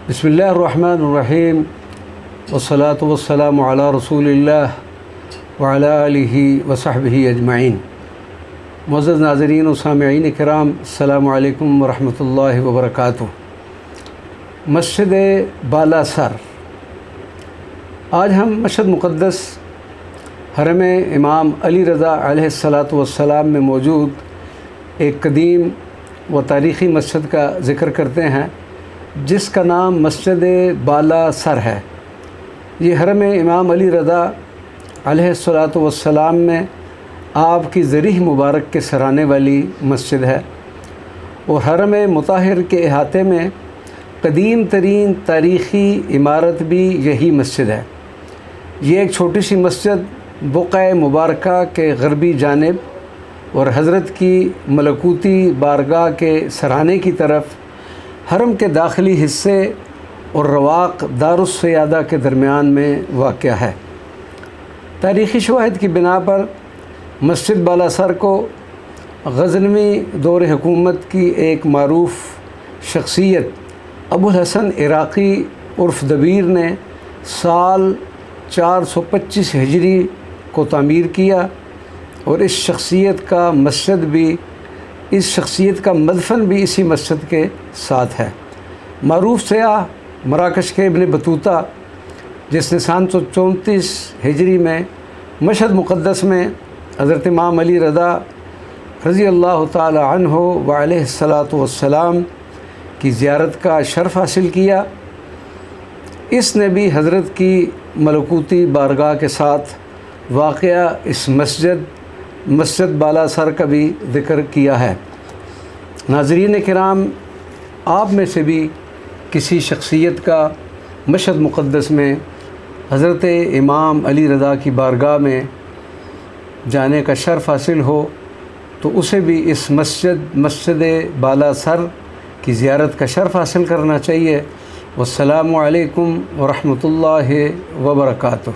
بسم اللہ الرحمن الرحیم والصلاة والسلام علی رسول اللہ وعلی آلہ وصحبہ اجمعین۔ معزز ناظرین و سامعین کرام، السلام علیکم ورحمۃ اللہ وبرکاتہ۔ مسجد بالا سر، آج ہم مشہد مقدس حرم امام علی رضا علیہ السلام میں موجود ایک قدیم و تاریخی مسجد کا ذکر کرتے ہیں، جس کا نام مسجد بالا سر ہے۔ یہ حرم امام علی رضا علیہ السلام میں آپ کی ذریح مبارک کے سرانے والی مسجد ہے، اور حرم مطہر کے احاطے میں قدیم ترین تاریخی عمارت بھی یہی مسجد ہے۔ یہ ایک چھوٹی سی مسجد بقعہ مبارکہ کے غربی جانب اور حضرت کی ملکوتی بارگاہ کے سرانے کی طرف حرم کے داخلی حصے اور رواق دار السیادہ کے درمیان میں واقع ہے۔ تاریخی شواہد کی بنا پر مسجد بالا سر کو غزنوی دور حکومت کی ایک معروف شخصیت ابو الحسن عراقی عرف دبیر نے سال 425 ہجری کو تعمیر کیا، اور اس شخصیت کا مدفن بھی اسی مسجد کے ساتھ ہے۔ معروف سیاح مراکش کے ابن بطوطہ، جس نے 734 ہجری میں مشہد مقدس میں حضرت امام علی رضا رضی اللہ تعالی عنہ وعلیہ السلام کی زیارت کا شرف حاصل کیا، اس نے بھی حضرت کی ملکوتی بارگاہ کے ساتھ واقعہ اس مسجد بالا سر کا بھی ذکر کیا ہے۔ ناظرین کرام، آپ میں سے بھی کسی شخصیت کا مشہد مقدس میں حضرت امام علی رضا کی بارگاہ میں جانے کا شرف حاصل ہو تو اسے بھی اس مسجد بالا سر کی زیارت کا شرف حاصل کرنا چاہیے۔ والسلام علیکم ورحمۃ اللہ وبرکاتہ۔